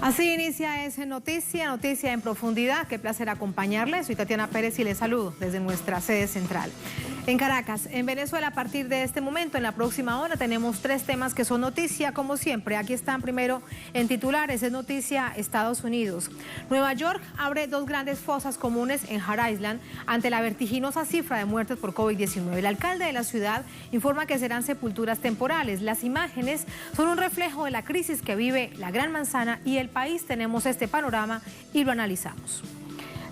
Así inicia ese Noticia en Profundidad. Qué placer acompañarles. Soy Tatiana Pérez y les saludo desde nuestra sede central. En Caracas, en Venezuela, a partir de este momento, en la próxima hora, tenemos 3 temas que son noticia, como siempre. Aquí están primero en titulares, es noticia Estados Unidos. Nueva York abre 2 grandes fosas comunes en Hart Island ante la vertiginosa cifra de muertes por COVID-19. El alcalde de la ciudad informa que serán sepulturas temporales. Las imágenes son un reflejo de la crisis que vive la Gran Manzana y el país. Tenemos este panorama y lo analizamos.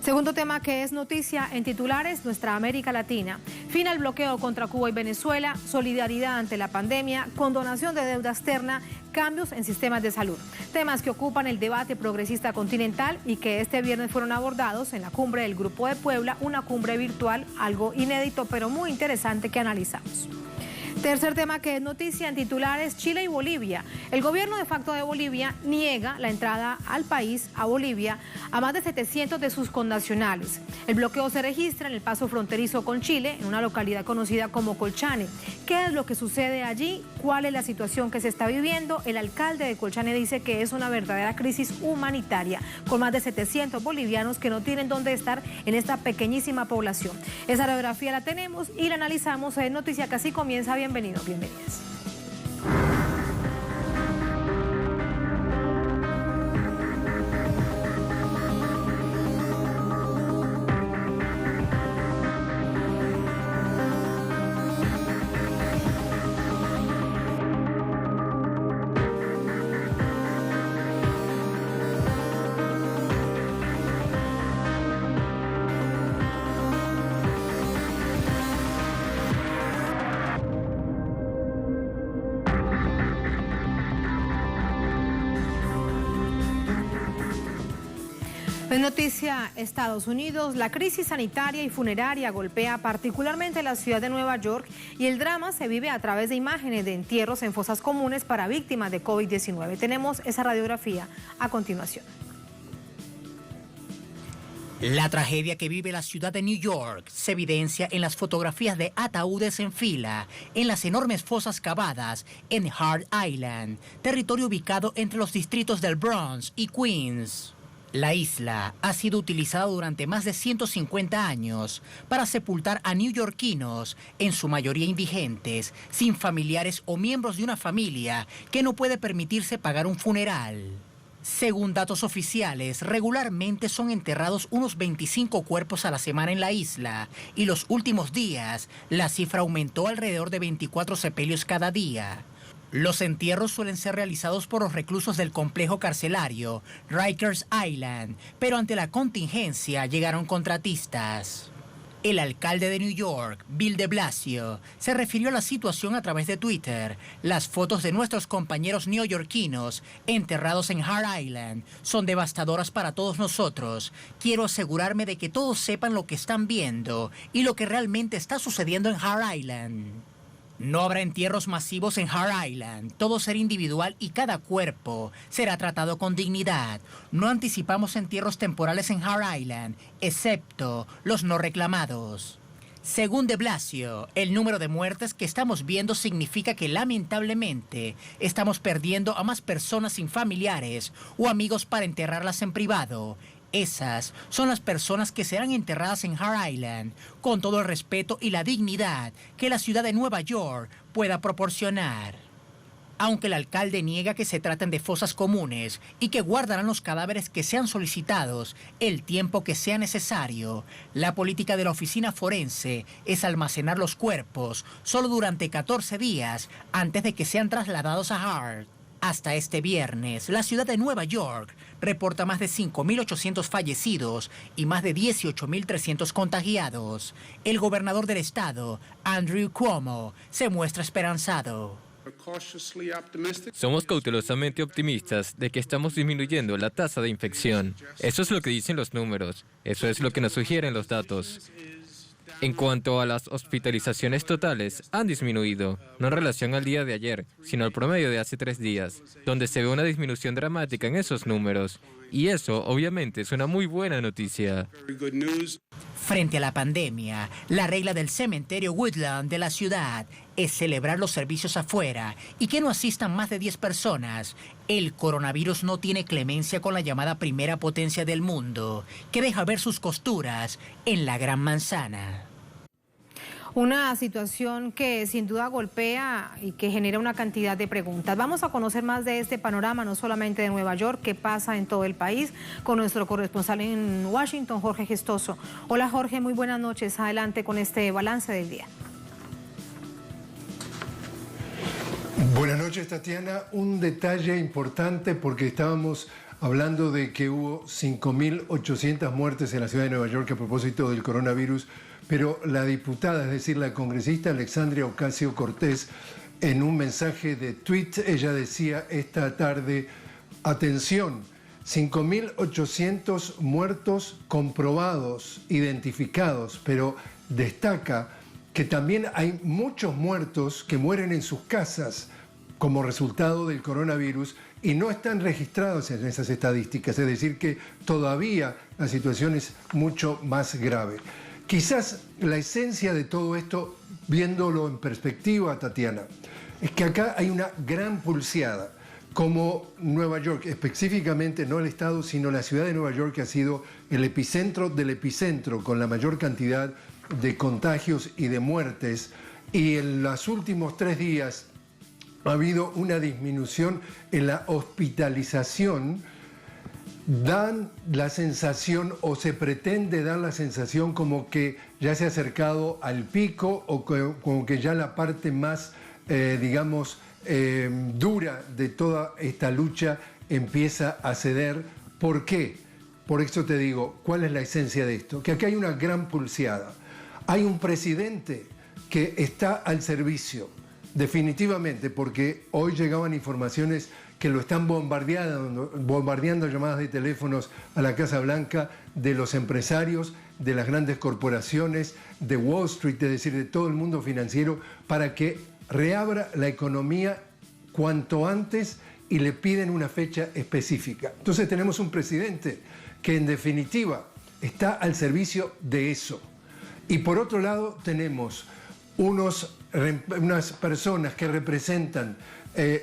Segundo tema que es noticia en titulares, nuestra América Latina. Fin al bloqueo contra Cuba y Venezuela, solidaridad ante la pandemia, condonación de deuda externa, cambios en sistemas de salud. Temas que ocupan el debate progresista continental y que este viernes fueron abordados en la cumbre del Grupo de Puebla, una cumbre virtual, algo inédito pero muy interesante que analizamos. Tercer tema que es noticia en titulares, Chile y Bolivia. El gobierno de facto de Bolivia niega la entrada al país, a Bolivia, a más de 700 de sus connacionales. El bloqueo se registra en el paso fronterizo con Chile, en una localidad conocida como Colchane. ¿Qué es lo que sucede allí? ¿Cuál es la situación que se está viviendo? El alcalde de Colchane dice que es una verdadera crisis humanitaria, con más de 700 bolivianos que no tienen dónde estar en esta pequeñísima población. Esa radiografía la tenemos y la analizamos en Noticia que así comienza. Bienvenidos, bienvenidas. En noticia Estados Unidos, la crisis sanitaria y funeraria golpea particularmente la ciudad de Nueva York y el drama se vive a través de imágenes de entierros en fosas comunes para víctimas de COVID-19. Tenemos esa radiografía a continuación. La tragedia que vive la ciudad de New York se evidencia en las fotografías de ataúdes en fila en las enormes fosas cavadas en Hart Island, territorio ubicado entre los distritos del Bronx y Queens. La isla ha sido utilizada durante más de 150 años para sepultar a neoyorquinos, en su mayoría indigentes, sin familiares o miembros de una familia que no puede permitirse pagar un funeral. Según datos oficiales, regularmente son enterrados unos 25 cuerpos a la semana en la isla y los últimos días la cifra aumentó alrededor de 24 sepelios cada día. Los entierros suelen ser realizados por los reclusos del complejo carcelario Rikers Island, pero ante la contingencia llegaron contratistas. El alcalde de New York, Bill de Blasio, se refirió a la situación a través de Twitter. Las fotos de nuestros compañeros neoyorquinos enterrados en Hart Island son devastadoras para todos nosotros. Quiero asegurarme de que todos sepan lo que están viendo y lo que realmente está sucediendo en Hart Island. No habrá entierros masivos en Hart Island, todo será individual y cada cuerpo será tratado con dignidad. No anticipamos entierros temporales en Hart Island, excepto los no reclamados. Según de Blasio, el número de muertes que estamos viendo significa que lamentablemente estamos perdiendo a más personas sin familiares o amigos para enterrarlas en privado. Esas son las personas que serán enterradas en Hart Island, con todo el respeto y la dignidad que la ciudad de Nueva York pueda proporcionar. Aunque el alcalde niega que se traten de fosas comunes y que guardarán los cadáveres que sean solicitados el tiempo que sea necesario, la política de la oficina forense es almacenar los cuerpos solo durante 14 días antes de que sean trasladados a Hart. Hasta este viernes, la ciudad de Nueva York reporta más de 5.800 fallecidos y más de 18.300 contagiados. El gobernador del estado, Andrew Cuomo, se muestra esperanzado. Somos cautelosamente optimistas de que estamos disminuyendo la tasa de infección. Eso es lo que dicen los números. Eso es lo que nos sugieren los datos. En cuanto a las hospitalizaciones totales, han disminuido, no en relación al día de ayer, sino al promedio de hace 3 días, donde se ve una disminución dramática en esos números. Y eso, obviamente, es una muy buena noticia. Frente a la pandemia, la regla del cementerio Woodlawn de la ciudad es celebrar los servicios afuera y que no asistan más de 10 personas. El coronavirus no tiene clemencia con la llamada primera potencia del mundo, que deja ver sus costuras en la Gran Manzana. Una situación que sin duda golpea y que genera una cantidad de preguntas. Vamos a conocer más de este panorama, no solamente de Nueva York, que pasa en todo el país, con nuestro corresponsal en Washington, Jorge Gestoso. Hola Jorge, muy buenas noches. Adelante con este balance del día. Buenas noches, Tatiana. Un detalle importante porque estábamos hablando de que hubo 5.800 muertes en la ciudad de Nueva York a propósito del coronavirus, pero la diputada, es decir, la congresista Alexandria Ocasio-Cortez, en un mensaje de tweet, ella decía esta tarde, atención, 5.800 muertos comprobados, identificados, pero destaca que también hay muchos muertos que mueren en sus casas como resultado del coronavirus y no están registrados en esas estadísticas, es decir que todavía la situación es mucho más grave. Quizás la esencia de todo esto, viéndolo en perspectiva, Tatiana, es que acá hay una gran pulseada, como Nueva York, específicamente no el estado, sino la ciudad de Nueva York, que ha sido el epicentro del epicentro, con la mayor cantidad de contagios y de muertes, y en los últimos 3 días ha habido una disminución en la hospitalización. Dan la sensación o se pretende dar la sensación como que ya se ha acercado al pico o como que ya la parte más, dura de toda esta lucha empieza a ceder. ¿Por qué? Por eso te digo, ¿cuál es la esencia de esto? Que aquí hay una gran pulseada. Hay un presidente que está al servicio, definitivamente, porque hoy llegaban informaciones que lo están bombardeando llamadas de teléfonos a la Casa Blanca de los empresarios, de las grandes corporaciones, de Wall Street, es decir, de todo el mundo financiero, para que reabra la economía cuanto antes y le piden una fecha específica. Entonces tenemos un presidente que en definitiva está al servicio de eso. Y por otro lado tenemos unas personas que representan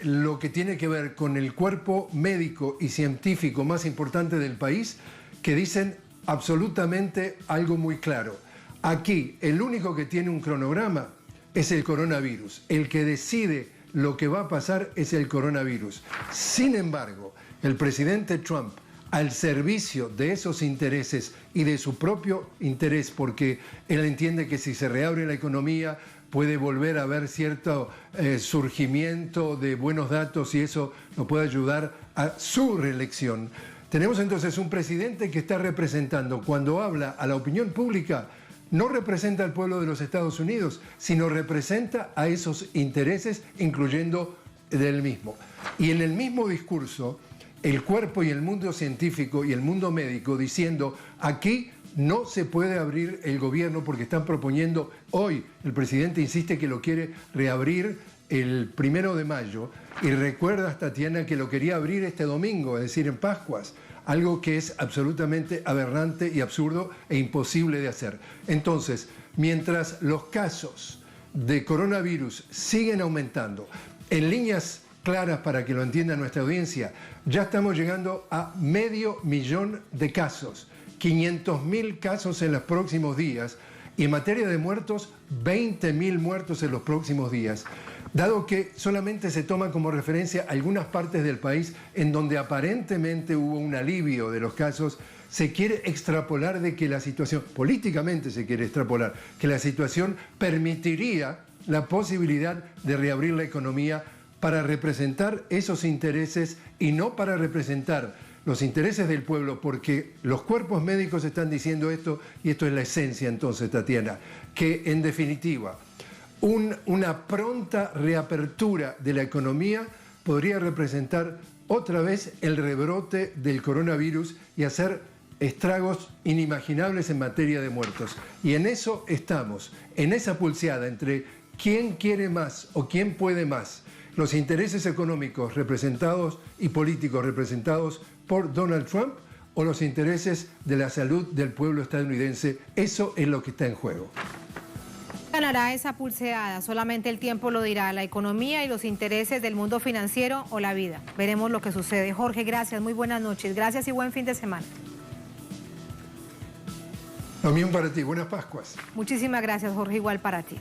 lo que tiene que ver con el cuerpo médico y científico más importante del país, que dicen absolutamente algo muy claro. Aquí el único que tiene un cronograma es el coronavirus. El que decide lo que va a pasar es el coronavirus. Sin embargo, el presidente Trump, al servicio de esos intereses y de su propio interés, porque él entiende que si se reabre la economía puede volver a haber cierto surgimiento de buenos datos y eso nos puede ayudar a su reelección. Tenemos entonces un presidente que está representando, cuando habla a la opinión pública, no representa al pueblo de los Estados Unidos, sino representa a esos intereses, incluyendo del mismo. Y en el mismo discurso, el cuerpo y el mundo científico y el mundo médico diciendo, aquí no se puede abrir el gobierno porque están proponiendo, hoy el presidente insiste que lo quiere reabrir el 1 de mayo y recuerdas, Tatiana, que lo quería abrir este domingo, es decir, en Pascuas, algo que es absolutamente aberrante y absurdo e imposible de hacer. Entonces, mientras los casos de coronavirus siguen aumentando, en líneas claras para que lo entienda nuestra audiencia, ya estamos llegando a 500.000 de casos. 500.000 casos en los próximos días y en materia de muertos, 20.000 muertos en los próximos días. Dado que solamente se toman como referencia algunas partes del país en donde aparentemente hubo un alivio de los casos, se quiere extrapolar de que la situación, políticamente se quiere extrapolar, que la situación permitiría la posibilidad de reabrir la economía para representar esos intereses y no para representar los intereses del pueblo, porque los cuerpos médicos están diciendo esto, y esto es la esencia entonces, Tatiana, que en definitiva una pronta reapertura de la economía podría representar otra vez el rebrote del coronavirus y hacer estragos inimaginables en materia de muertos. Y en eso estamos, en esa pulseada entre quién quiere más o quién puede más. Los intereses económicos representados y políticos representados por Donald Trump o los intereses de la salud del pueblo estadounidense. Eso es lo que está en juego. ¿Ganará esa pulseada? Solamente el tiempo lo dirá. La economía y los intereses del mundo financiero o la vida. Veremos lo que sucede. Jorge, gracias. Muy buenas noches. Gracias y buen fin de semana. Lo mismo para ti. Buenas Pascuas. Muchísimas gracias, Jorge. Igual para ti.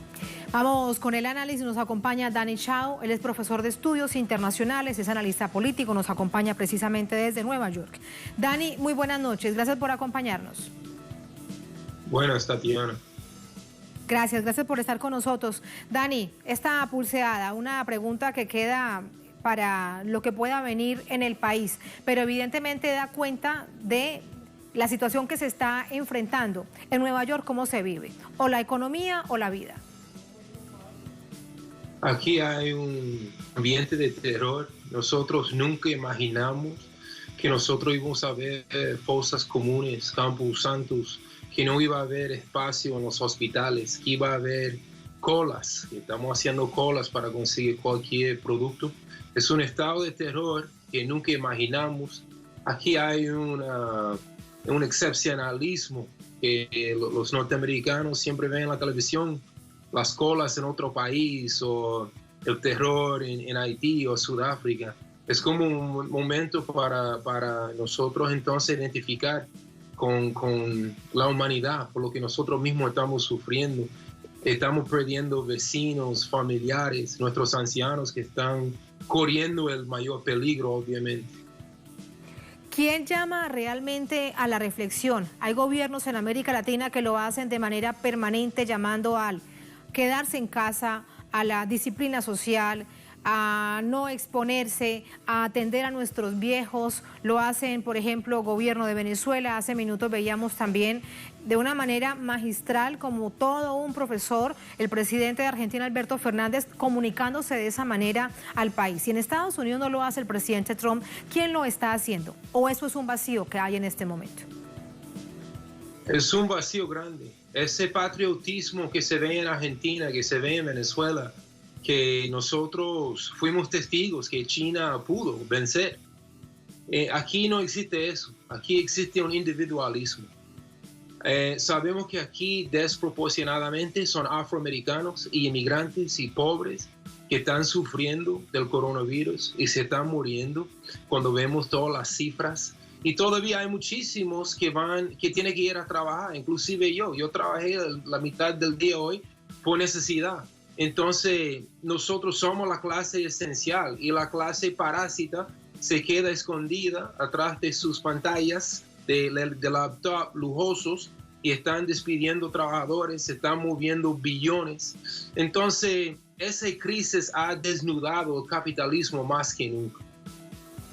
Vamos con el análisis. Nos acompaña Danny Chao. Él es profesor de estudios internacionales, es analista político. Nos acompaña precisamente desde Nueva York. Danny, muy buenas noches. Gracias por acompañarnos. Buenas, Tatiana. Gracias por estar con nosotros. Danny, esta pulseada, una pregunta que queda para lo que pueda venir en el país, pero evidentemente da cuenta de la situación que se está enfrentando. En Nueva York, ¿cómo se vive? ¿O la economía o la vida? Aquí hay un ambiente de terror. Nosotros nunca imaginamos que nosotros íbamos a ver fosas comunes, campos santos, que no iba a haber espacio en los hospitales, que iba a haber colas, que estamos haciendo colas para conseguir cualquier producto. Es un estado de terror que nunca imaginamos. Aquí hay un excepcionalismo que los norteamericanos siempre ven en la televisión, las colas en otro país o el terror en Haití o Sudáfrica. Es como un momento para nosotros entonces identificar con la humanidad, por lo que nosotros mismos estamos sufriendo. Estamos perdiendo vecinos, familiares, nuestros ancianos que están corriendo el mayor peligro, obviamente. ¿Quién llama realmente a la reflexión? Hay gobiernos en América Latina que lo hacen de manera permanente, llamando al quedarse en casa, a la disciplina social, a no exponerse, a atender a nuestros viejos. Lo hacen, por ejemplo, gobierno de Venezuela. Hace minutos veíamos también de una manera magistral como todo un profesor, el presidente de Argentina, Alberto Fernández, comunicándose de esa manera al país. Si en Estados Unidos no lo hace el presidente Trump, ¿quién lo está haciendo? ¿O eso es un vacío que hay en este momento? Es un vacío grande. Ese patriotismo que se ve en Argentina, que se ve en Venezuela, que nosotros fuimos testigos que China pudo vencer. Aquí no existe eso. Aquí existe un individualismo. Sabemos que aquí desproporcionadamente son afroamericanos y inmigrantes y pobres que están sufriendo del coronavirus y se están muriendo cuando vemos todas las cifras. Y todavía hay muchísimos que tienen que ir a trabajar, inclusive yo trabajé la mitad del día hoy por necesidad. Entonces, nosotros somos la clase esencial y la clase parásita se queda escondida atrás de sus pantallas de laptop lujosos y están despidiendo trabajadores, se están moviendo billones. Entonces, esa crisis ha desnudado el capitalismo más que nunca.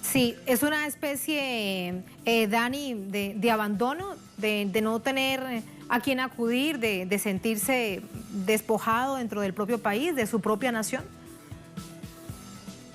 Sí, es una especie, Danny, de abandono, de no tener a quién acudir, de sentirse despojado dentro del propio país, de su propia nación.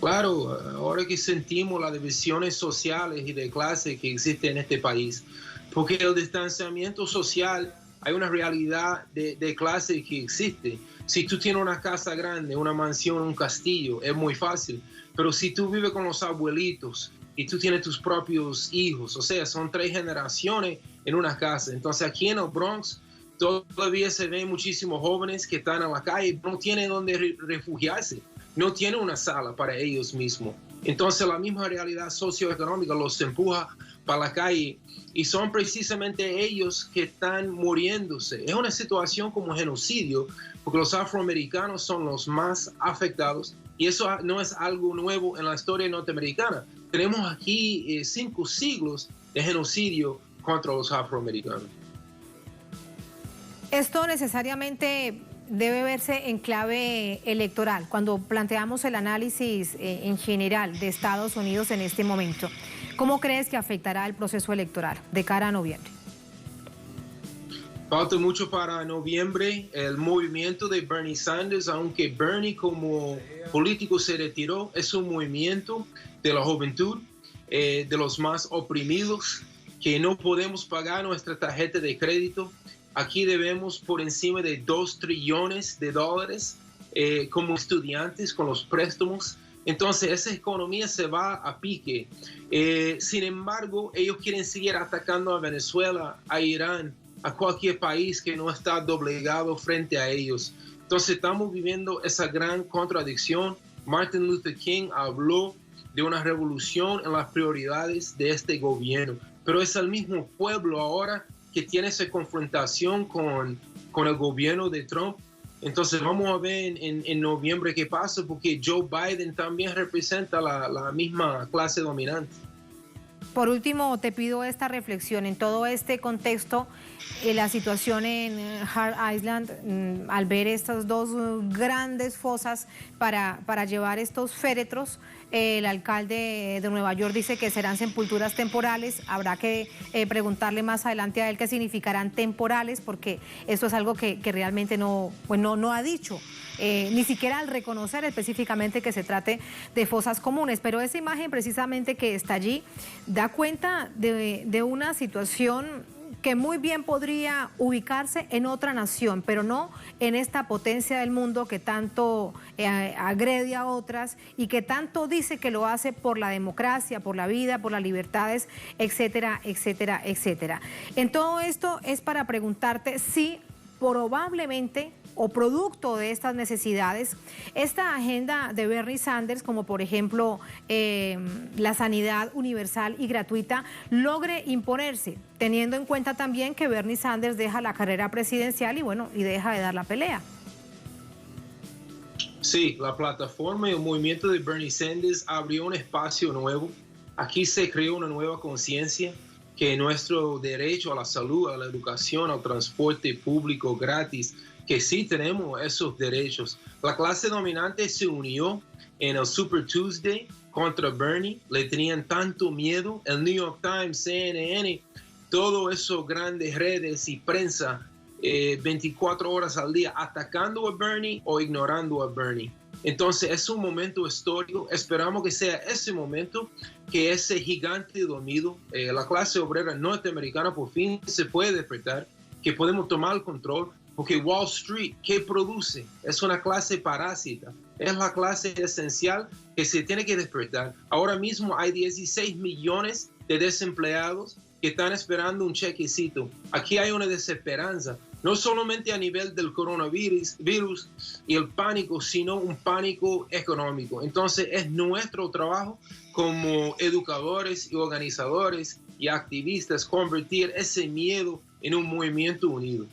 Claro, ahora que sentimos las divisiones sociales y de clase que existen en este país, porque el distanciamiento social, hay una realidad de clase que existe. Si tú tienes una casa grande, una mansión, un castillo, es muy fácil. Pero si tú vives con los abuelitos y tú tienes tus propios hijos, o sea, son 3 generaciones en una casa. Entonces aquí en el Bronx todavía se ven muchísimos jóvenes que están en la calle, no tienen donde refugiarse, no tienen una sala para ellos mismos. Entonces la misma realidad socioeconómica los empuja para la calle y son precisamente ellos que están muriéndose. Es una situación como genocidio porque los afroamericanos son los más afectados y eso no es algo nuevo en la historia norteamericana. Tenemos aquí 5 siglos de genocidio contra los afroamericanos. Esto necesariamente debe verse en clave electoral, cuando planteamos el análisis en general de Estados Unidos en este momento. ¿Cómo crees que afectará el proceso electoral de cara a noviembre? Falta mucho para noviembre. El movimiento de Bernie Sanders, aunque Bernie como político se retiró, es un movimiento de la juventud, de los más oprimidos, que no podemos pagar nuestra tarjeta de crédito. Aquí debemos por encima de $2 trillones como estudiantes con los préstamos Entonces esa economía se va a pique. Sin embargo, ellos quieren seguir atacando a Venezuela, a Irán, a cualquier país que no está doblegado frente a ellos. Entonces estamos viviendo esa gran contradicción. Martin Luther King habló de una revolución en las prioridades de este gobierno, pero es el mismo pueblo ahora que tiene esa confrontación con el gobierno de Trump. Entonces vamos a ver en noviembre qué pasa, porque Joe Biden también representa la misma clase dominante. Por último, te pido esta reflexión. En todo este contexto, la situación en Hart Island, al ver estas dos grandes fosas para llevar estos féretros, el alcalde de Nueva York dice que serán sepulturas temporales. Habrá que preguntarle más adelante a él qué significarán temporales, porque esto es algo que realmente no ha dicho. Ni siquiera al reconocer específicamente que se trate de fosas comunes, pero esa imagen precisamente que está allí da cuenta de una situación que muy bien podría ubicarse en otra nación, pero no en esta potencia del mundo que tanto agrede a otras y que tanto dice que lo hace por la democracia, por la vida, por las libertades, etcétera, etcétera, etcétera. En todo esto es para preguntarte si probablemente o producto de estas necesidades, esta agenda de Bernie Sanders, como por ejemplo la sanidad universal y gratuita, logre imponerse, teniendo en cuenta también que Bernie Sanders deja la carrera presidencial y deja de dar la pelea. Sí, la plataforma y el movimiento de Bernie Sanders abrió un espacio nuevo. Aquí se creó una nueva conciencia que nuestro derecho a la salud, a la educación, al transporte público gratis, que sí tenemos esos derechos. La clase dominante se unió en el Super Tuesday contra Bernie, le tenían tanto miedo. El New York Times, CNN, todas esas grandes redes y prensa 24 horas al día atacando a Bernie o ignorando a Bernie. Entonces es un momento histórico, esperamos que sea ese momento, que ese gigante dormido, la clase obrera norteamericana por fin se puede despertar, que podemos tomar el control. Porque Wall Street, ¿qué produce? Es una clase parásita. Es la clase esencial que se tiene que despertar. Ahora mismo hay 16 millones de desempleados que están esperando un chequecito. Aquí hay una desesperanza, no solamente a nivel del coronavirus y el pánico, sino un pánico económico. Entonces es nuestro trabajo como educadores y organizadores y activistas convertir ese miedo en un movimiento unido.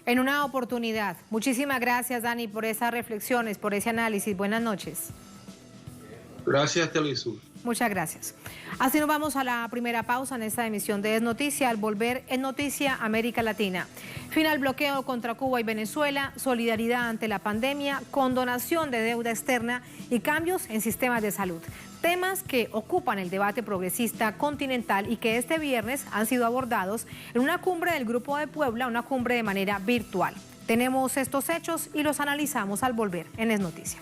En una oportunidad. Muchísimas gracias, Dani, por esas reflexiones, por ese análisis. Buenas noches. Gracias, Telesur. Muchas gracias. Así nos vamos a la primera pausa en esta emisión de Es Noticia. Al volver, en Noticia América Latina. Final bloqueo contra Cuba y Venezuela, solidaridad ante la pandemia, condonación de deuda externa y cambios en sistemas de salud. Temas que ocupan el debate progresista continental y que este viernes han sido abordados en una cumbre del Grupo de Puebla, una cumbre de manera virtual. Tenemos estos hechos y los analizamos al volver en Es Noticia.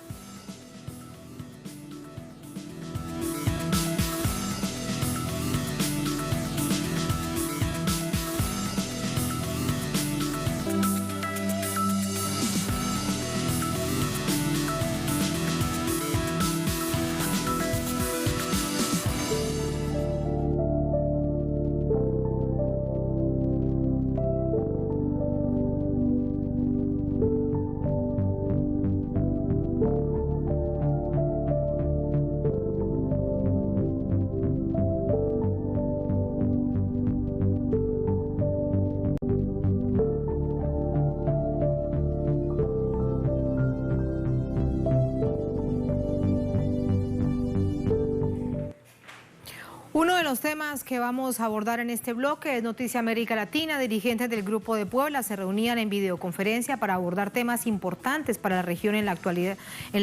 Uno de los temas que vamos a abordar en este bloque es Noticia América Latina. Dirigentes del Grupo de Puebla se reunían en videoconferencia para abordar temas importantes para la región en la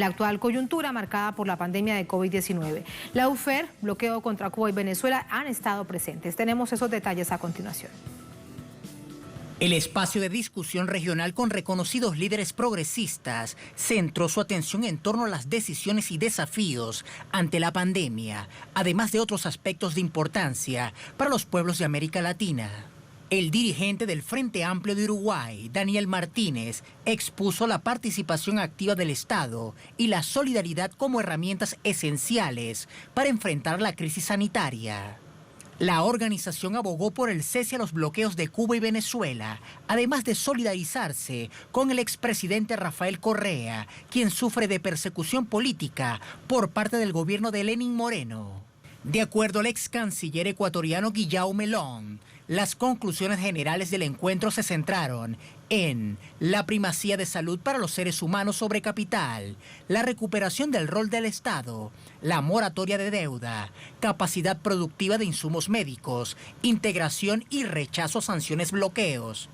actual coyuntura marcada por la pandemia de COVID-19. La UFER, bloqueo contra Cuba y Venezuela, han estado presentes. Tenemos esos detalles a continuación. El espacio de discusión regional con reconocidos líderes progresistas centró su atención en torno a las decisiones y desafíos ante la pandemia, además de otros aspectos de importancia para los pueblos de América Latina. El dirigente del Frente Amplio de Uruguay, Daniel Martínez, expuso la participación activa del Estado y la solidaridad como herramientas esenciales para enfrentar la crisis sanitaria. La organización abogó por el cese a los bloqueos de Cuba y Venezuela, además de solidarizarse con el expresidente Rafael Correa, quien sufre de persecución política por parte del gobierno de Lenín Moreno. De acuerdo al ex canciller ecuatoriano Guillaume Long, las conclusiones generales del encuentro se centraron en la primacía de salud para los seres humanos sobre capital, la recuperación del rol del Estado, la moratoria de deuda, capacidad productiva de insumos médicos, integración y rechazo a sanciones bloqueos.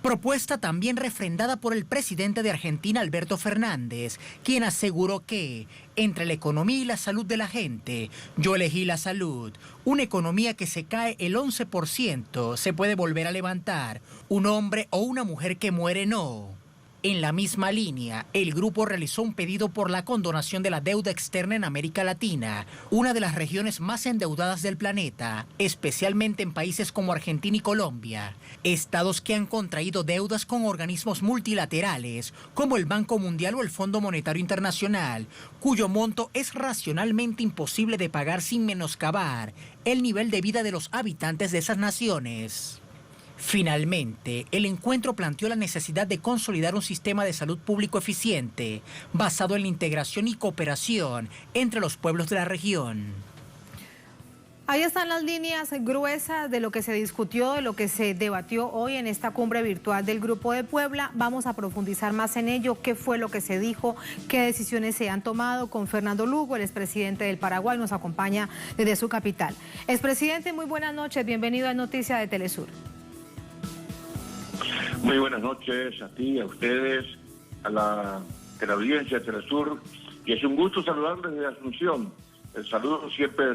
Propuesta también refrendada por el presidente de Argentina, Alberto Fernández, quien aseguró que, entre la economía y la salud de la gente, yo elegí la salud. Una economía que se cae el 11% se puede volver a levantar. Un hombre o una mujer que muere no. En la misma línea, el grupo realizó un pedido por la condonación de la deuda externa en América Latina, una de las regiones más endeudadas del planeta, especialmente en países como Argentina y Colombia, estados que han contraído deudas con organismos multilaterales como el Banco Mundial o el Fondo Monetario Internacional, cuyo monto es racionalmente imposible de pagar sin menoscabar el nivel de vida de los habitantes de esas naciones. Finalmente, el encuentro planteó la necesidad de consolidar un sistema de salud público eficiente, basado en la integración y cooperación entre los pueblos de la región. Ahí están las líneas gruesas de lo que se discutió, de lo que se debatió hoy en esta cumbre virtual del Grupo de Puebla. Vamos a profundizar más en ello, qué fue lo que se dijo, qué decisiones se han tomado con Fernando Lugo, el expresidente del Paraguay, nos acompaña desde su capital. Expresidente, muy buenas noches, bienvenido a Noticias de Telesur. Muy buenas noches a ti, a ustedes, a la teleaudiencia de Telesur, y es un gusto saludarles desde Asunción. El saludo siempre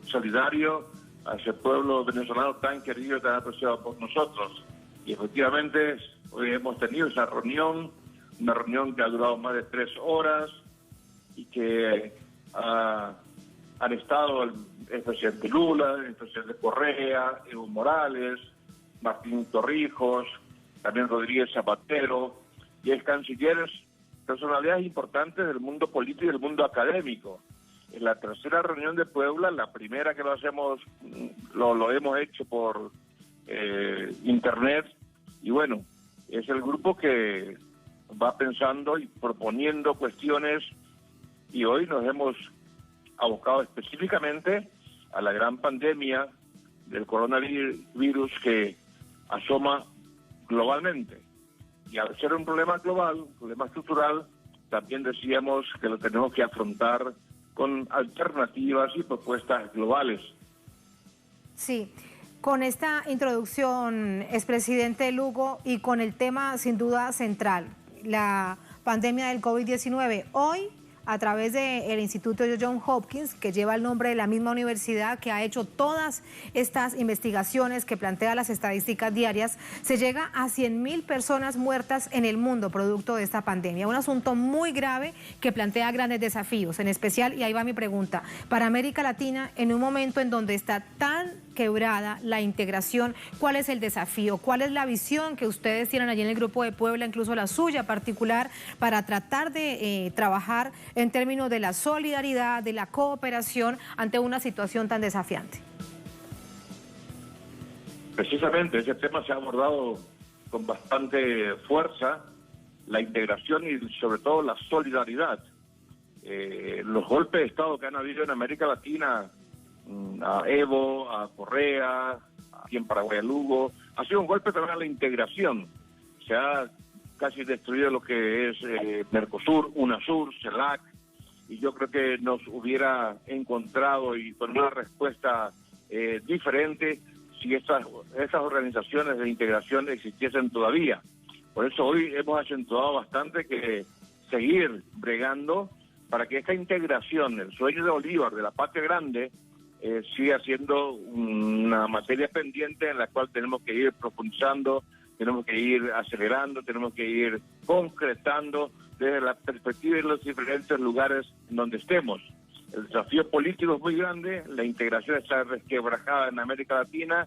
solidario a ese pueblo venezolano tan querido y tan apreciado por nosotros. Y efectivamente, hoy hemos tenido esa reunión, una reunión que ha durado más de 3 horas y que han estado el presidente Lula, el presidente Correa, Evo Morales, Martín Torrijos, también Rodríguez Zapatero, y el cancilleres, personalidades importantes del mundo político y del mundo académico. En la tercera reunión de Puebla, la primera que lo hemos hecho por internet, y bueno, es el grupo que va pensando y proponiendo cuestiones, y hoy nos hemos abocado específicamente a la gran pandemia del coronavirus que asoma globalmente. Y al ser un problema global, un problema estructural, también decíamos que lo tenemos que afrontar con alternativas y propuestas globales. Sí, con esta introducción, expresidente Lugo, y con el tema sin duda central, la pandemia del COVID-19, hoy a través del Instituto Johns Hopkins, que lleva el nombre de la misma universidad que ha hecho todas estas investigaciones, que plantea las estadísticas diarias, se llega a 100.000 personas muertas en el mundo producto de esta pandemia. Un asunto muy grave que plantea grandes desafíos, en especial, y ahí va mi pregunta, para América Latina, en un momento en donde está tan quebrada la integración, ¿cuál es el desafío? ¿Cuál es la visión que ustedes tienen allí en el Grupo de Puebla, incluso la suya particular, para tratar de trabajar en términos de la solidaridad, de la cooperación ante una situación tan desafiante? Precisamente ese tema se ha abordado con bastante fuerza, la integración y sobre todo la solidaridad. Los golpes de Estado que han habido en América Latina, a Evo, a Correa, aquí en Paraguay a Lugo, ha sido un golpe también a la integración. Se ha casi destruido lo que es Mercosur, UNASUR, CELAC, y yo creo que nos hubiera encontrado y con una respuesta diferente si estas organizaciones de integración existiesen todavía. Por eso hoy hemos acentuado bastante que seguir bregando para que esta integración, el sueño de Bolívar, de la patria grande, siga siendo una materia pendiente en la cual tenemos que ir profundizando, tenemos que ir acelerando, tenemos que ir concretando desde la perspectiva de los diferentes lugares en donde estemos. El desafío político es muy grande, la integración está resquebrajada en América Latina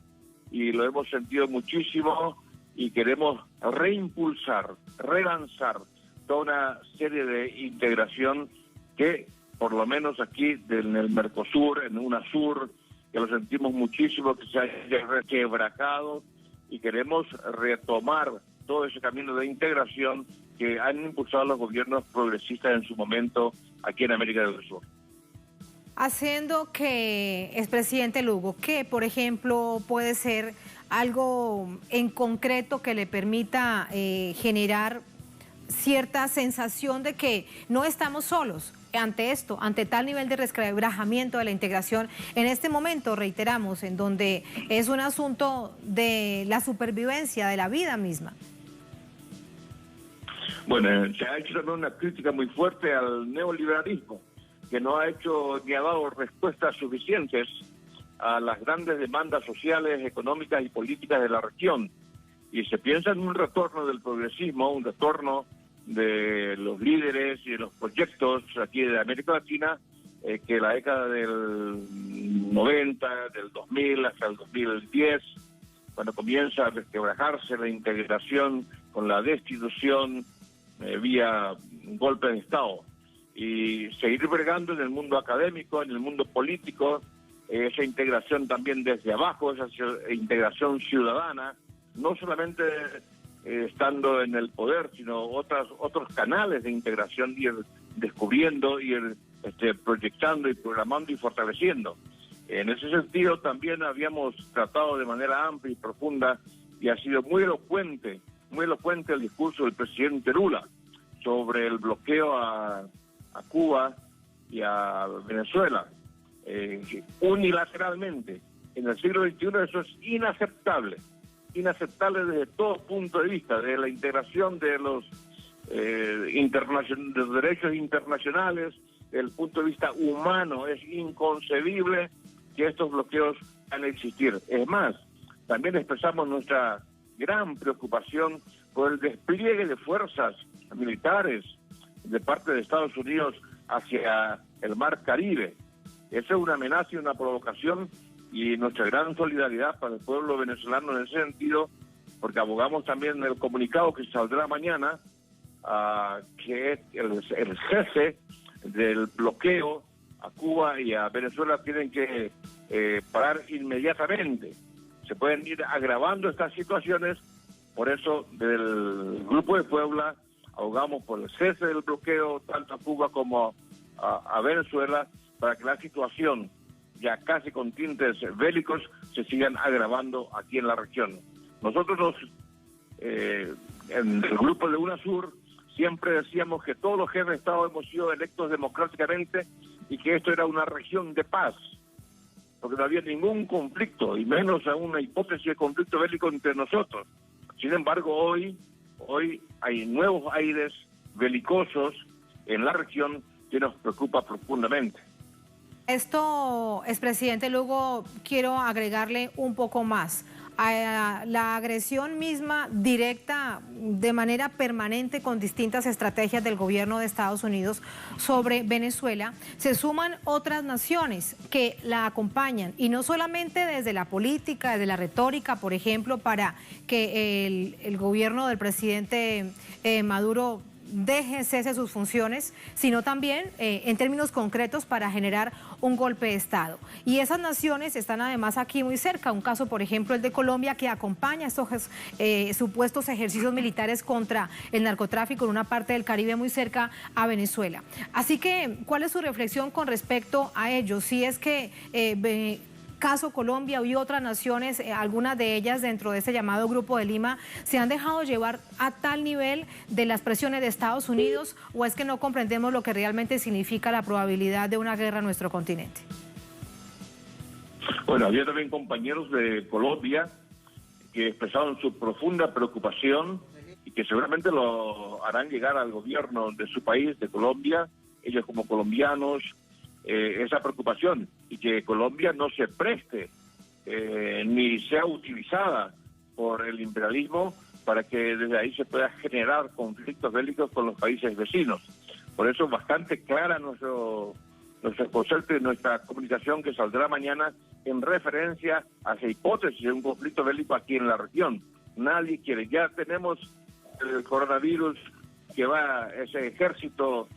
y lo hemos sentido muchísimo y queremos reimpulsar, relanzar toda una serie de integración que por lo menos aquí en el Mercosur, en UNASUR, que lo sentimos muchísimo, que se haya requebrajado, y queremos retomar todo ese camino de integración que han impulsado los gobiernos progresistas en su momento aquí en América del Sur. Haciendo que, expresidente Lugo, que por ejemplo puede ser algo en concreto que le permita generar cierta sensación de que no estamos solos ante esto, ante tal nivel de resquebrajamiento de la integración en este momento, reiteramos, en donde es un asunto de la supervivencia de la vida misma. Bueno, se ha hecho también una crítica muy fuerte al neoliberalismo, que no ha hecho ni ha dado respuestas suficientes a las grandes demandas sociales, económicas y políticas de la región. Y se piensa en un retorno del progresismo, un retorno de los líderes y de los proyectos aquí de América Latina, que la década del 90, del 2000 hasta el 2010, cuando comienza a resquebrajarse la integración con la destitución vía golpe de Estado, y seguir bregando en el mundo académico, en el mundo político, esa integración también desde abajo, esa integración ciudadana, no solamente estando en el poder, sino otros canales de integración, ir descubriendo, ir proyectando y programando y fortaleciendo. En ese sentido también habíamos tratado de manera amplia y profunda, y ha sido muy elocuente el discurso del presidente Lula sobre el bloqueo a Cuba y a Venezuela, unilateralmente. En el siglo XXI eso es inaceptable desde todo punto de vista, de la integración de los de los derechos internacionales, desde el punto de vista humano. Es inconcebible que estos bloqueos van a existir. Es más, también expresamos nuestra gran preocupación por el despliegue de fuerzas militares de parte de Estados Unidos hacia el Mar Caribe. Esa es una amenaza y una provocación, y nuestra gran solidaridad para el pueblo venezolano en ese sentido, porque abogamos también en el comunicado que saldrá mañana, que el cese del bloqueo a Cuba y a Venezuela tienen que parar inmediatamente. Se pueden ir agravando estas situaciones, por eso del Grupo de Puebla abogamos por el cese del bloqueo tanto a Cuba como a Venezuela, para que la situación, ya casi con tintes bélicos, se sigan agravando aquí en la región. Nosotros en el grupo de UNASUR siempre decíamos que todos los jefes de Estado hemos sido electos democráticamente y que esto era una región de paz, porque no había ningún conflicto, y menos aún una hipótesis de conflicto bélico entre nosotros. Sin embargo, hoy hay nuevos aires belicosos en la región que nos preocupa profundamente. Esto, expresidente Lugo, quiero agregarle un poco más. A la agresión misma directa de manera permanente con distintas estrategias del gobierno de Estados Unidos sobre Venezuela, se suman otras naciones que la acompañan, y no solamente desde la política, desde la retórica, por ejemplo, para que el gobierno del presidente Maduro cese sus funciones, sino también en términos concretos para generar un golpe de Estado. Y esas naciones están además aquí muy cerca. Un caso, por ejemplo, el de Colombia, que acompaña estos supuestos ejercicios militares contra el narcotráfico en una parte del Caribe muy cerca a Venezuela. Así que, ¿cuál es su reflexión con respecto a ello? Si es que caso Colombia y otras naciones, algunas de ellas dentro de este llamado Grupo de Lima, se han dejado llevar a tal nivel de las presiones de Estados Unidos, o es que no comprendemos lo que realmente significa la probabilidad de una guerra en nuestro continente? Bueno, había también compañeros de Colombia que expresaron su profunda preocupación y que seguramente lo harán llegar al gobierno de su país, de Colombia, ellos como colombianos, esa preocupación, y que Colombia no se preste ni sea utilizada por el imperialismo para que desde ahí se pueda generar conflictos bélicos con los países vecinos. Por eso bastante clara nuestro concepto y nuestra comunicación que saldrá mañana en referencia a esa hipótesis de un conflicto bélico aquí en la región. Nadie quiere. Ya tenemos el coronavirus que va, ese ejército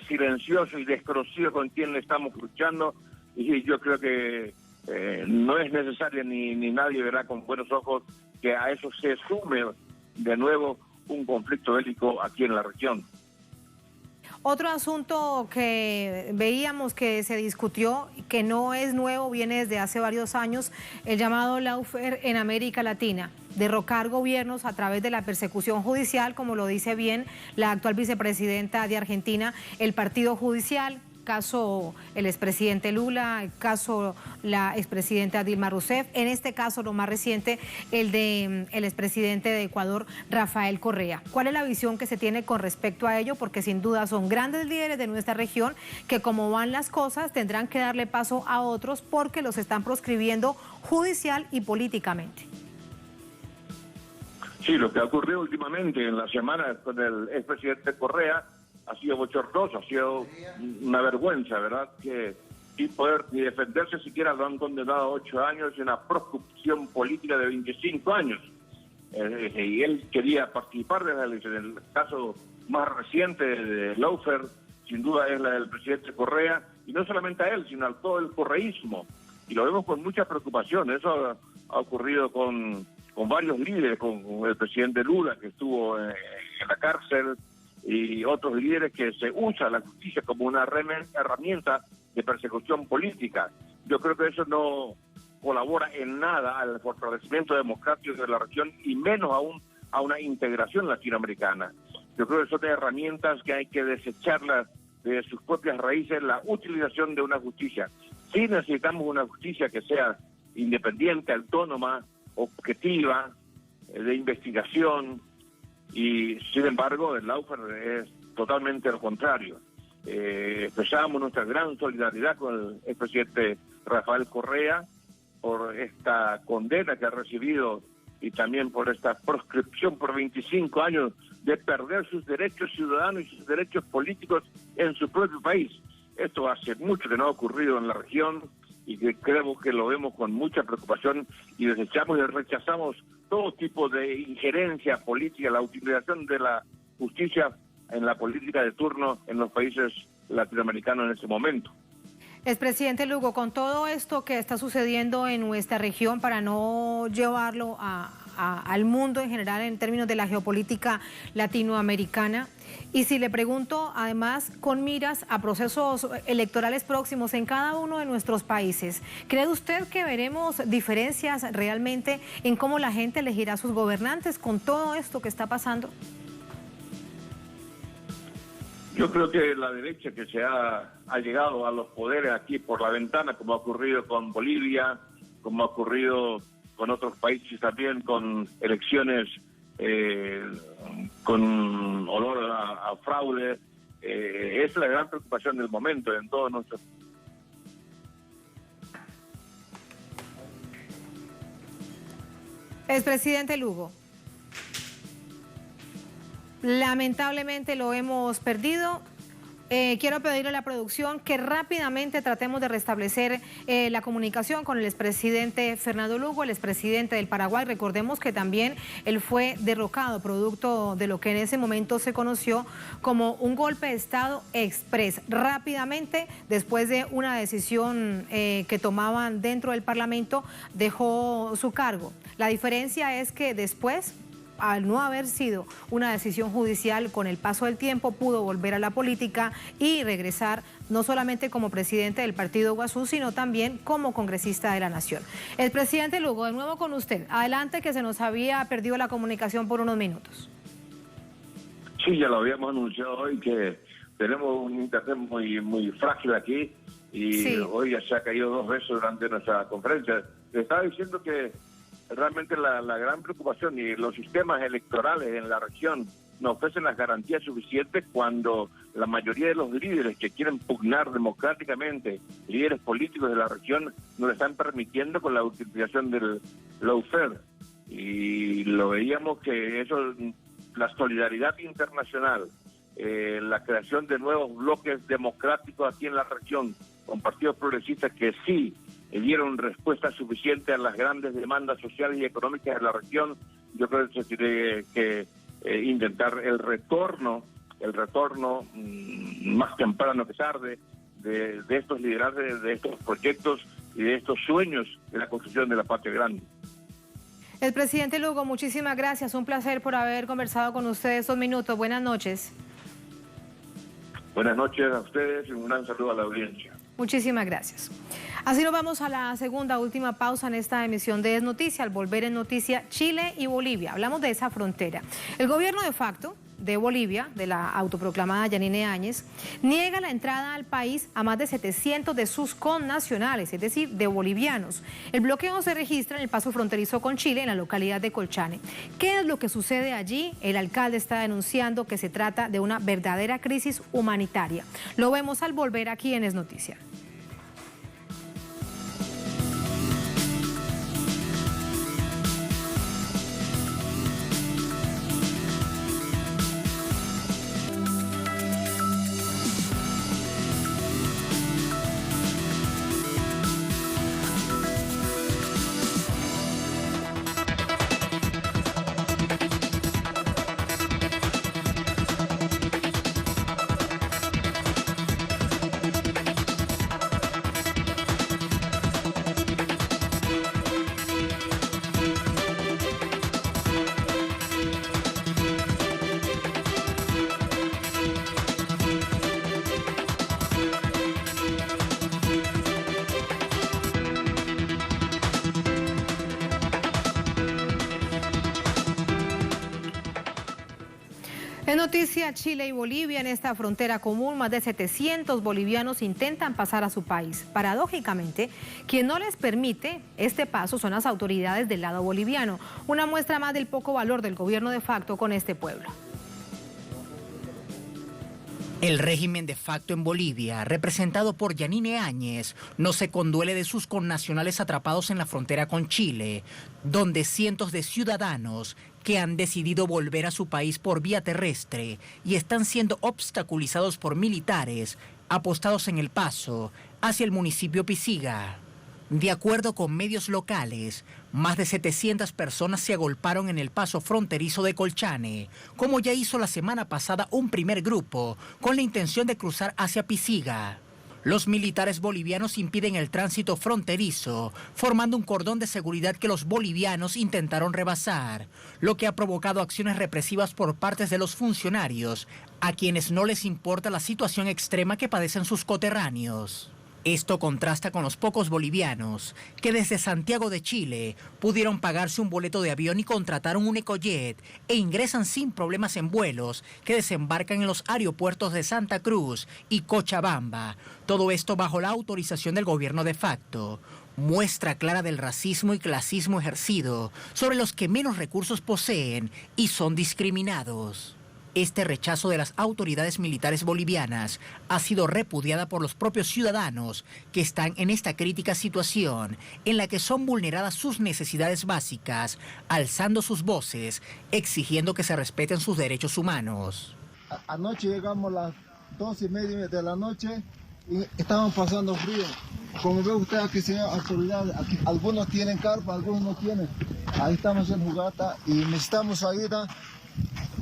silencioso y desconocido con quien le estamos luchando, y yo creo que no es necesario ni nadie verá con buenos ojos que a eso se sume de nuevo un conflicto bélico aquí en la región. Otro asunto que veíamos que se discutió, que no es nuevo, viene desde hace varios años, el llamado lawfare en América Latina. Derrocar gobiernos a través de la persecución judicial, como lo dice bien la actual vicepresidenta de Argentina, el partido judicial, caso el expresidente Lula, caso la expresidenta Dilma Rousseff, en este caso lo más reciente, el de el expresidente de Ecuador, Rafael Correa. ¿Cuál es la visión que se tiene con respecto a ello? Porque sin duda son grandes líderes de nuestra región que, como van las cosas, tendrán que darle paso a otros porque los están proscribiendo judicial y políticamente. Sí, lo que ha ocurrido últimamente en la semana con el expresidente Correa ha sido bochornoso, ha sido una vergüenza, ¿verdad? Que sin poder ni defenderse siquiera lo han condenado a 8 años y una proscripción política de 25 años. Y él quería participar de la elección. El caso más reciente de lawfare, sin duda, es la del presidente Correa, y no solamente a él, sino a todo el correísmo. Y lo vemos con mucha preocupación. Eso ha ocurrido con varios líderes, con el presidente Lula, que estuvo en la cárcel, y otros líderes que se usa la justicia como una herramienta de persecución política. Yo creo que eso no colabora en nada al fortalecimiento democrático de la región y menos aún a una integración latinoamericana. Yo creo que son herramientas que hay que desecharlas de sus propias raíces, la utilización de una justicia. Sí necesitamos una justicia que sea independiente, autónoma, objetiva, de investigación, y sin embargo el lawfare es totalmente lo contrario. Expresamos nuestra gran solidaridad con el expresidente Rafael Correa por esta condena que ha recibido y también por esta proscripción por 25 años de perder sus derechos ciudadanos y sus derechos políticos en su propio país. Esto hace mucho que no ha ocurrido en la región y que creo que lo vemos con mucha preocupación y desechamos y rechazamos todo tipo de injerencia política, la utilización de la justicia en la política de turno en los países latinoamericanos en este momento. Expresidente Lugo, con todo esto que está sucediendo en nuestra región, para no llevarlo al mundo en general en términos de la geopolítica latinoamericana, y si le pregunto además con miras a procesos electorales próximos en cada uno de nuestros países, ¿cree usted que veremos diferencias realmente en cómo la gente elegirá a sus gobernantes con todo esto que está pasando? Yo creo que la derecha que se ha llegado a los poderes aquí por la ventana, como ha ocurrido con Bolivia, como ha ocurrido con otros países también, con elecciones con olor a fraude, es la gran preocupación del momento en todos nuestros. Expresidente Lugo, lamentablemente lo hemos perdido. Quiero pedirle a la producción que rápidamente tratemos de restablecer la comunicación con el expresidente Fernando Lugo, el expresidente del Paraguay. Recordemos que también él fue derrocado producto de lo que en ese momento se conoció como un golpe de Estado express. Rápidamente, después de una decisión que tomaban dentro del Parlamento, dejó su cargo. La diferencia es que después, al no haber sido una decisión judicial, con el paso del tiempo pudo volver a la política y regresar no solamente como presidente del partido Guazú, sino también como congresista de la Nación. El presidente Lugo, de nuevo con usted. Adelante, que se nos había perdido la comunicación por unos minutos. Sí, ya lo habíamos anunciado hoy, que tenemos un internet muy frágil aquí y sí, hoy ya se ha caído 2 veces durante nuestra conferencia. Le estaba diciendo que realmente la gran preocupación, y los sistemas electorales en la región no ofrecen las garantías suficientes cuando la mayoría de los líderes que quieren pugnar democráticamente, líderes políticos de la región, no le están permitiendo con la utilización del lawfare. Y lo veíamos que eso, la solidaridad internacional, la creación de nuevos bloques democráticos aquí en la región, con partidos progresistas que sí dieron respuesta suficiente a las grandes demandas sociales y económicas de la región. Yo creo que se tiene que intentar el retorno más temprano que tarde de estos liderazgos, de estos proyectos y de estos sueños de la construcción de la patria grande. El presidente Lugo, muchísimas gracias. Un placer por haber conversado con ustedes estos minutos. Buenas noches. Buenas noches a ustedes y un gran saludo a la audiencia. Muchísimas gracias. Así nos vamos a la segunda, última pausa en esta emisión de Es Noticia. Al volver en noticia, Chile y Bolivia. Hablamos de esa frontera. El gobierno de facto de Bolivia, de la autoproclamada Yanine Áñez, niega la entrada al país a más de 700 de sus connacionales, es decir, de bolivianos. El bloqueo se registra en el paso fronterizo con Chile, en la localidad de Colchane. ¿Qué es lo que sucede allí? El alcalde está denunciando que se trata de una verdadera crisis humanitaria. Lo vemos al volver aquí en Es Noticia. En noticia, Chile y Bolivia, en esta frontera común, más de 700 bolivianos intentan pasar a su país. Paradójicamente, quien no les permite este paso son las autoridades del lado boliviano. Una muestra más del poco valor del gobierno de facto con este pueblo. El régimen de facto en Bolivia, representado por Yanine Áñez, no se conduele de sus connacionales atrapados en la frontera con Chile, donde cientos de ciudadanos que han decidido volver a su país por vía terrestre y están siendo obstaculizados por militares apostados en el paso hacia el municipio Pisiga. De acuerdo con medios locales, más de 700 personas se agolparon en el paso fronterizo de Colchane, como ya hizo la semana pasada un primer grupo, con la intención de cruzar hacia Pisiga. Los militares bolivianos impiden el tránsito fronterizo, formando un cordón de seguridad que los bolivianos intentaron rebasar, lo que ha provocado acciones represivas por parte de los funcionarios, a quienes no les importa la situación extrema que padecen sus coterráneos. Esto contrasta con los pocos bolivianos que desde Santiago de Chile pudieron pagarse un boleto de avión y contrataron un Ecojet e ingresan sin problemas en vuelos que desembarcan en los aeropuertos de Santa Cruz y Cochabamba. Todo esto bajo la autorización del gobierno de facto. Muestra clara del racismo y clasismo ejercido sobre los que menos recursos poseen y son discriminados. Este rechazo de las autoridades militares bolivianas ha sido repudiada por los propios ciudadanos que están en esta crítica situación en la que son vulneradas sus necesidades básicas, alzando sus voces, exigiendo que se respeten sus derechos humanos. Anoche llegamos a las 12:30 de la noche y estaban pasando frío. Como ve usted aquí, señor autoridades, aquí, algunos tienen carpa, algunos no tienen. Ahí estamos en Jugata y necesitamos ayuda.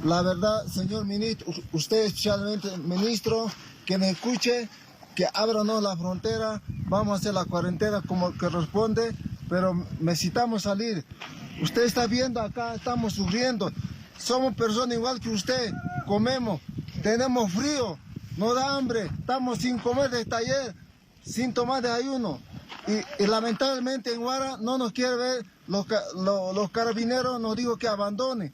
La verdad, señor ministro, usted especialmente ministro, que nos escuche, que ábranos la frontera, vamos a hacer la cuarentena como corresponde, pero necesitamos salir. Usted está viendo acá, estamos sufriendo, somos personas igual que usted, comemos, tenemos frío, nos da hambre, estamos sin comer desde ayer, sin tomar desayuno. Y lamentablemente en Huara no nos quiere ver, los carabineros nos dijo que abandone.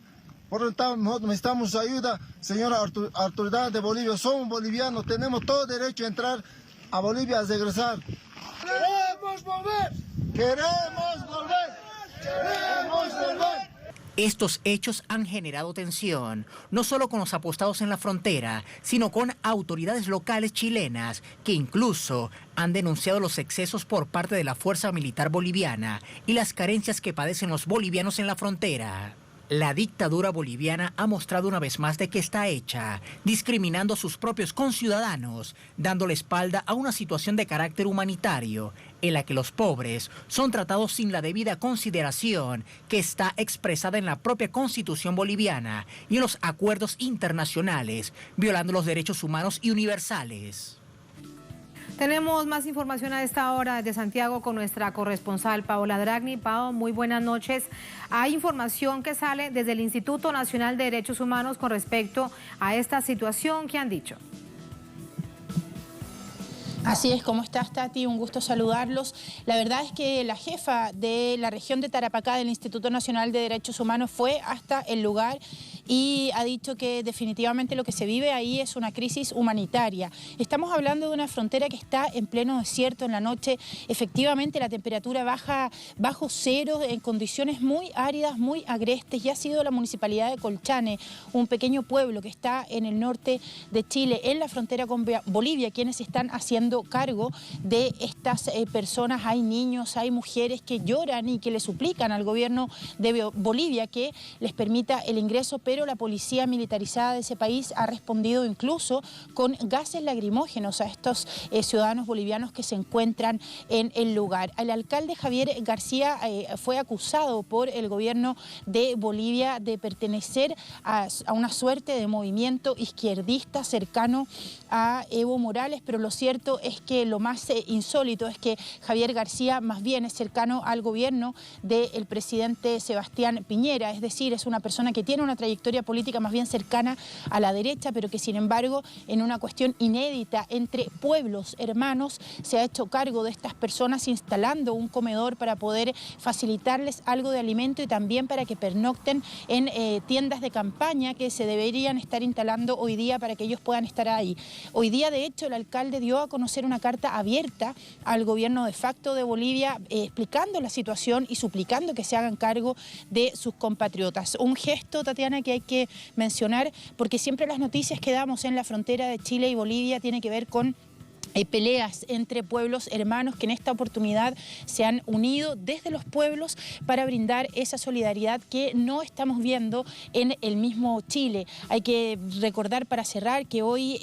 Por lo tanto, nosotros necesitamos ayuda, señora autoridad de Bolivia. Somos bolivianos, tenemos todo derecho a entrar a Bolivia a regresar. ¡Queremos volver! ¡Queremos volver! ¡Queremos volver! Estos hechos han generado tensión, no solo con los apostados en la frontera, sino con autoridades locales chilenas, que incluso han denunciado los excesos por parte de la fuerza militar boliviana y las carencias que padecen los bolivianos en la frontera. La dictadura boliviana ha mostrado una vez más de qué está hecha, discriminando a sus propios conciudadanos, dándole espalda a una situación de carácter humanitario en la que los pobres son tratados sin la debida consideración que está expresada en la propia Constitución boliviana y en los acuerdos internacionales, violando los derechos humanos y universales. Tenemos más información a esta hora desde Santiago con nuestra corresponsal Paola Dragni. Pao, muy buenas noches. Hay información que sale desde el Instituto Nacional de Derechos Humanos con respecto a esta situación. ¿Qué han dicho? Así es, ¿cómo estás, Tati? Un gusto saludarlos. La verdad es que la jefa de la región de Tarapacá del Instituto Nacional de Derechos Humanos fue hasta el lugar y ha dicho que definitivamente lo que se vive ahí es una crisis humanitaria. Estamos hablando de una frontera que está en pleno desierto en la noche. Efectivamente, la temperatura baja bajo cero en condiciones muy áridas, muy agrestes, y ha sido la municipalidad de Colchane, un pequeño pueblo que está en el norte de Chile, en la frontera con Bolivia, quienes están haciendo cargo de estas personas. Hay niños, hay mujeres que lloran y que le suplican al gobierno de Bolivia que les permita el ingreso, pero la policía militarizada de ese país ha respondido incluso con gases lacrimógenos a estos ciudadanos bolivianos que se encuentran en el lugar. El alcalde Javier García fue acusado por el gobierno de Bolivia de pertenecer a una suerte de movimiento izquierdista cercano a Evo Morales, pero lo cierto es que lo más insólito es que Javier García más bien es cercano al gobierno del presidente Sebastián Piñera, es decir, es una persona que tiene una trayectoria política más bien cercana a la derecha, pero que sin embargo en una cuestión inédita entre pueblos hermanos se ha hecho cargo de estas personas, instalando un comedor para poder facilitarles algo de alimento y también para que pernocten en tiendas de campaña que se deberían estar instalando hoy día para que ellos puedan estar ahí. Hoy día, de hecho, el alcalde dio a conocer una carta abierta al gobierno de facto de Bolivia explicando la situación y suplicando que se hagan cargo de sus compatriotas. Un gesto, Tatiana, que hay que mencionar porque siempre las noticias que damos en la frontera de Chile y Bolivia tienen que ver con peleas entre pueblos hermanos que en esta oportunidad se han unido desde los pueblos para brindar esa solidaridad que no estamos viendo en el mismo Chile. Hay que recordar para cerrar que hoy,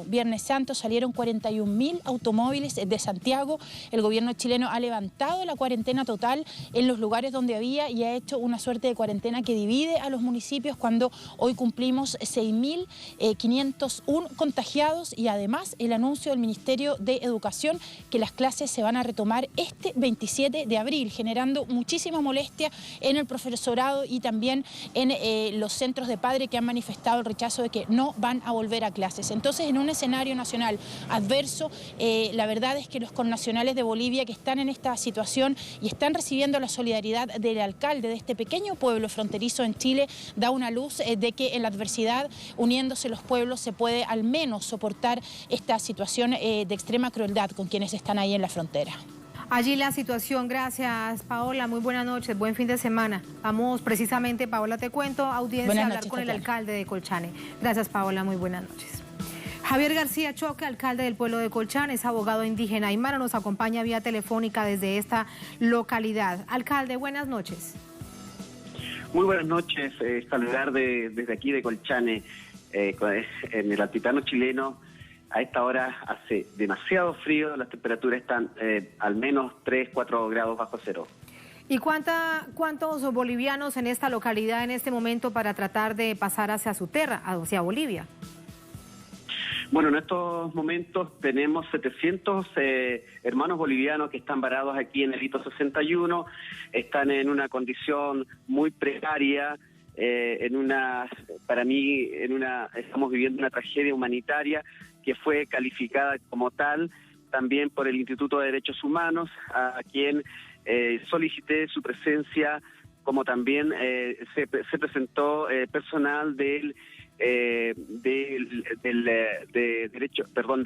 Viernes Santo, salieron 41.000 automóviles de Santiago. El gobierno chileno ha levantado la cuarentena total en los lugares donde había y ha hecho una suerte de cuarentena que divide a los municipios cuando hoy cumplimos 6.501 contagiados y además el anuncio del Ministerio de Educación que las clases se van a retomar este 27 de abril, generando muchísima molestia en el profesorado y también en los centros de padres que han manifestado el rechazo de que no van a volver a clases. Entonces, en un escenario nacional adverso, la verdad es que los connacionales de Bolivia que están en esta situación y están recibiendo la solidaridad del alcalde de este pequeño pueblo fronterizo en Chile, da una luz de que en la adversidad, uniéndose los pueblos, se puede al menos soportar esta situación de extrema crueldad con quienes están ahí en la frontera. Allí la situación. Gracias, Paola. Muy buenas noches. Buen fin de semana. Vamos precisamente, Paola, te cuento, audiencia, a hablar con el alcalde de Colchane. Gracias, Paola. Muy buenas noches. Javier García Choque, alcalde del pueblo de Colchane, es abogado indígena aymara, nos acompaña vía telefónica desde esta localidad. Alcalde, buenas noches. Muy buenas noches. Saludar desde aquí de Colchane, en el altitano chileno. A esta hora hace demasiado frío, las temperaturas están al menos 3-4 grados bajo cero. ¿Y cuántos bolivianos en esta localidad en este momento para tratar de pasar hacia su tierra, hacia Bolivia? Bueno, en estos momentos tenemos 700 hermanos bolivianos que están varados aquí en el hito 61, están en una condición muy precaria, estamos viviendo una tragedia humanitaria que fue calificada como tal también por el Instituto de Derechos Humanos, a quien solicité su presencia, como también se presentó personal de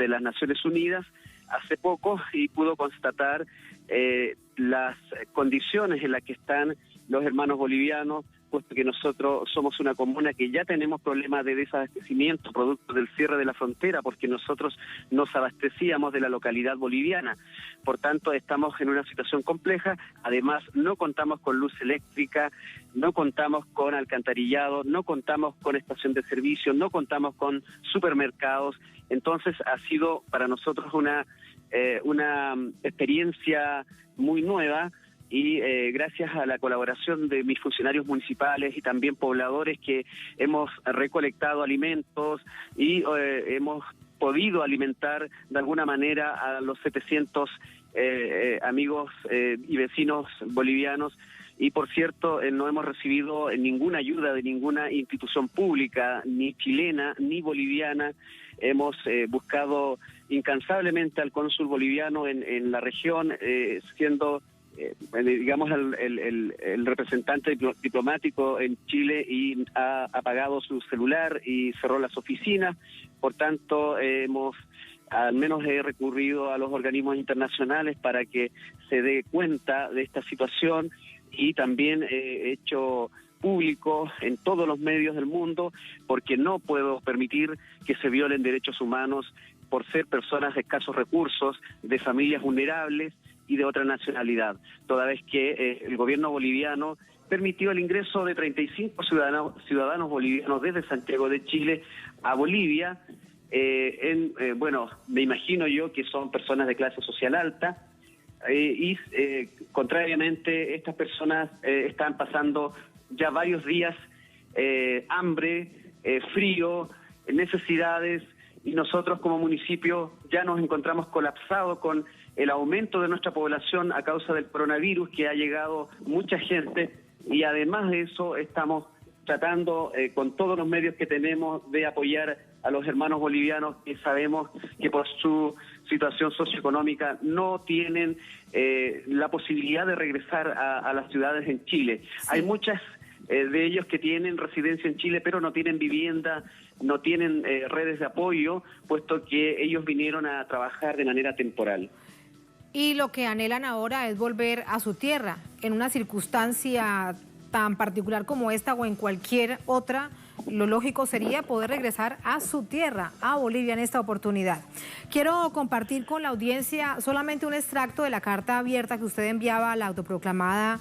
las Naciones Unidas hace poco y pudo constatar las condiciones en las que están los hermanos bolivianos, puesto que nosotros somos una comuna que ya tenemos problemas de desabastecimiento producto del cierre de la frontera, porque nosotros nos abastecíamos de la localidad boliviana. Por tanto, estamos en una situación compleja. Además, no contamos con luz eléctrica, no contamos con alcantarillado, no contamos con estación de servicio, no contamos con supermercados. Entonces, ha sido para nosotros una una experiencia muy nueva y gracias a la colaboración de mis funcionarios municipales y también pobladores que hemos recolectado alimentos y hemos podido alimentar de alguna manera a los 700 amigos y vecinos bolivianos. Y por cierto, no hemos recibido ninguna ayuda de ninguna institución pública, ni chilena, ni boliviana. Hemos buscado incansablemente al cónsul boliviano en la región, siendo, digamos, el representante diplomático en Chile, y ha apagado su celular y cerró las oficinas. Por tanto, al menos he recurrido a los organismos internacionales para que se dé cuenta de esta situación, y también he hecho público en todos los medios del mundo, porque no puedo permitir que se violen derechos humanos por ser personas de escasos recursos, de familias vulnerables y de otra nacionalidad, toda vez que el gobierno boliviano permitió el ingreso de 35 ciudadanos bolivianos desde Santiago de Chile a Bolivia. Bueno, me imagino yo que son personas de clase social alta, contrariamente, estas personas están pasando ya varios días hambre, frío, necesidades, y nosotros como municipio ya nos encontramos colapsados con el aumento de nuestra población a causa del coronavirus, que ha llegado mucha gente, y además de eso estamos tratando con todos los medios que tenemos de apoyar a los hermanos bolivianos que sabemos que por su situación socioeconómica no tienen la posibilidad de regresar a las ciudades en Chile. Sí. Hay muchas de ellos que tienen residencia en Chile, pero no tienen vivienda, no tienen redes de apoyo, puesto que ellos vinieron a trabajar de manera temporal. Y lo que anhelan ahora es volver a su tierra, en una circunstancia tan particular como esta o en cualquier otra. Lo lógico sería poder regresar a su tierra, a Bolivia, en esta oportunidad. Quiero compartir con la audiencia solamente un extracto de la carta abierta que usted enviaba a la autoproclamada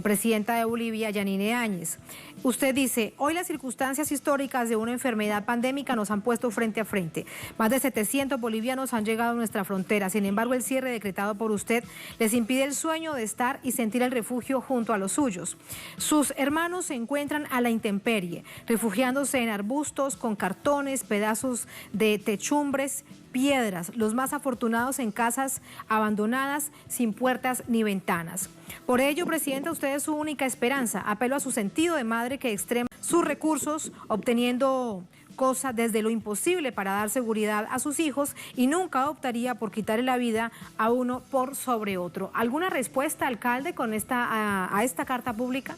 presidenta de Bolivia, Yanine Áñez. Usted dice: hoy las circunstancias históricas de una enfermedad pandémica nos han puesto frente a frente. Más de 700 bolivianos han llegado a nuestra frontera. Sin embargo, el cierre decretado por usted les impide el sueño de estar y sentir el refugio junto a los suyos. Sus hermanos se encuentran a la intemperie, refugiándose en arbustos, con cartones, pedazos de techumbres, piedras, los más afortunados en casas abandonadas, sin puertas ni ventanas. Por ello, presidenta, usted es su única esperanza. Apelo a su sentido de madre, que extrema sus recursos, obteniendo cosas desde lo imposible para dar seguridad a sus hijos, y nunca optaría por quitarle la vida a uno por sobre otro. ¿Alguna respuesta, alcalde, con a esta carta pública?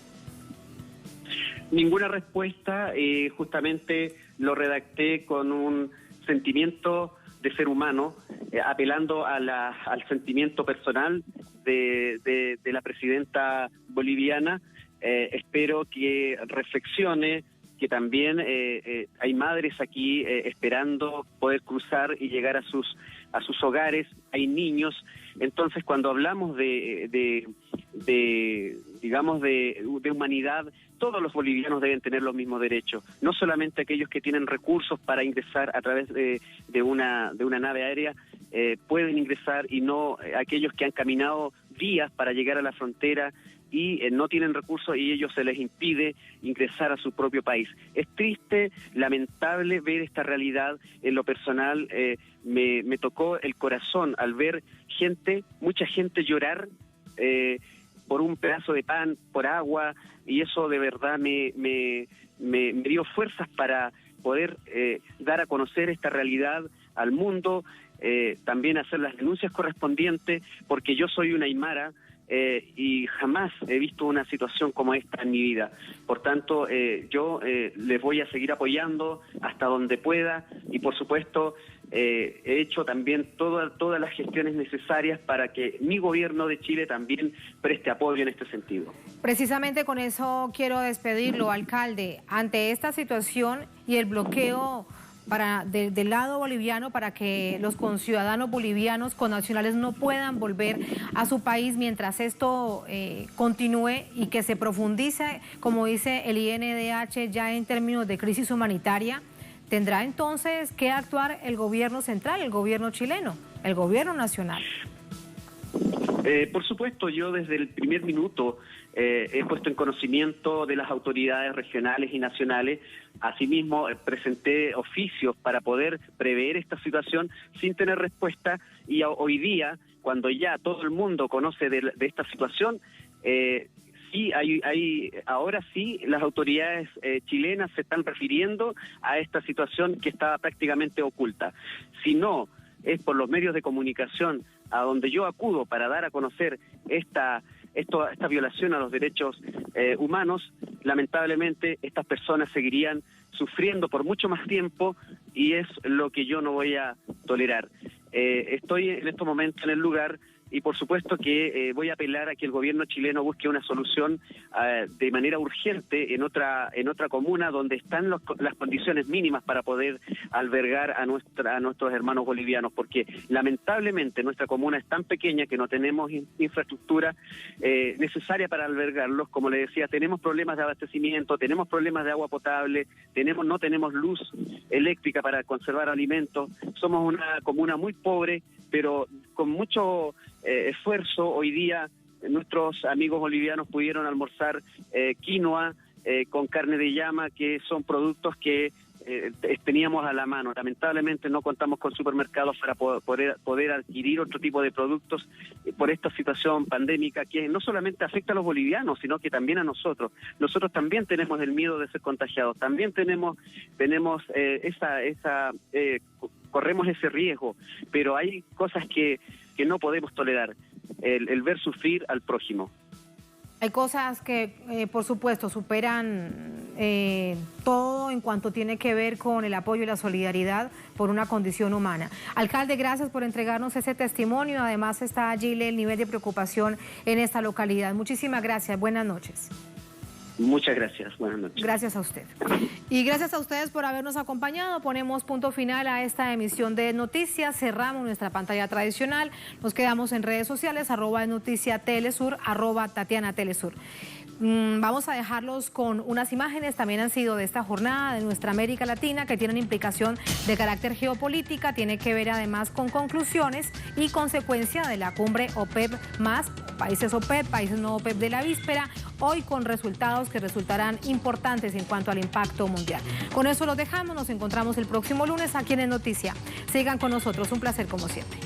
Ninguna respuesta. Justamente lo redacté con un sentimiento de ser humano, apelando a al sentimiento personal de la presidenta boliviana. Espero que reflexione que también hay madres aquí esperando poder cruzar y llegar a sus hogares, hay niños. Entonces, cuando hablamos de humanidad, todos los bolivianos deben tener los mismos derechos, no solamente aquellos que tienen recursos para ingresar a través de una nave aérea pueden ingresar, y no aquellos que han caminado días para llegar a la frontera y no tienen recursos, y ellos se les impide ingresar a su propio país. Es triste, lamentable ver esta realidad. En lo personal me tocó el corazón al ver mucha gente llorar por un pedazo de pan, por agua, y eso de verdad me dio fuerzas para poder dar a conocer esta realidad al mundo, también hacer las denuncias correspondientes, porque yo soy una aymara y jamás he visto una situación como esta en mi vida. Por tanto, yo les voy a seguir apoyando hasta donde pueda, y por supuesto he hecho también todas las gestiones necesarias para que mi gobierno de Chile también preste apoyo en este sentido. Precisamente con eso quiero despedirlo, alcalde. Ante esta situación y el bloqueo del lado boliviano para que los conciudadanos bolivianos connacionales no puedan volver a su país mientras esto continúe y que se profundice, como dice el INDH, ya en términos de crisis humanitaria, ¿tendrá entonces que actuar el gobierno central, el gobierno chileno? el gobierno nacional. Por supuesto, yo desde el primer minuto he puesto en conocimiento de las autoridades regionales y nacionales. Asimismo, presenté oficios para poder prever esta situación sin tener respuesta, y hoy día, cuando ya todo el mundo conoce de esta situación, sí, ahora sí las autoridades chilenas se están refiriendo a esta situación que estaba prácticamente oculta. Si no es por los medios de comunicación a donde yo acudo para dar a conocer esta violación a los derechos humanos, lamentablemente estas personas seguirían sufriendo por mucho más tiempo, y es lo que yo no voy a tolerar. Estoy en estos momentos en el lugar, y por supuesto que voy a apelar a que el gobierno chileno busque una solución de manera urgente en otra comuna donde están las condiciones mínimas para poder albergar a nuestros hermanos bolivianos, porque lamentablemente nuestra comuna es tan pequeña que no tenemos infraestructura necesaria para albergarlos. Como le decía, tenemos problemas de abastecimiento, tenemos problemas de agua potable, no tenemos luz eléctrica para conservar alimentos. Somos una comuna muy pobre, pero con mucho esfuerzo. Hoy día nuestros amigos bolivianos pudieron almorzar quinoa con carne de llama, que son productos que teníamos a la mano. Lamentablemente no contamos con supermercados para poder adquirir otro tipo de productos por esta situación pandémica que no solamente afecta a los bolivianos, sino que también a nosotros. Nosotros también tenemos el miedo de ser contagiados, también corremos ese riesgo, pero hay cosas que no podemos tolerar, el ver sufrir al prójimo. Hay cosas que, por supuesto, superan todo en cuanto tiene que ver con el apoyo y la solidaridad por una condición humana. Alcalde, gracias por entregarnos ese testimonio. Además está allí el nivel de preocupación en esta localidad. Muchísimas gracias. Buenas noches. Muchas gracias. Buenas noches. Gracias a usted. Y gracias a ustedes por habernos acompañado. Ponemos punto final a esta emisión de noticias. Cerramos nuestra pantalla tradicional. Nos quedamos en redes sociales, @noticiatelesur, @TatianaTelesur. Vamos a dejarlos con unas imágenes, también han sido de esta jornada de nuestra América Latina, que tienen implicación de carácter geopolítica, tiene que ver además con conclusiones y consecuencia de la cumbre OPEP+, países OPEP, países no OPEP de la víspera, hoy con resultados que resultarán importantes en cuanto al impacto mundial. Con eso los dejamos, nos encontramos el próximo lunes aquí en Noticia. Sigan con nosotros, un placer como siempre.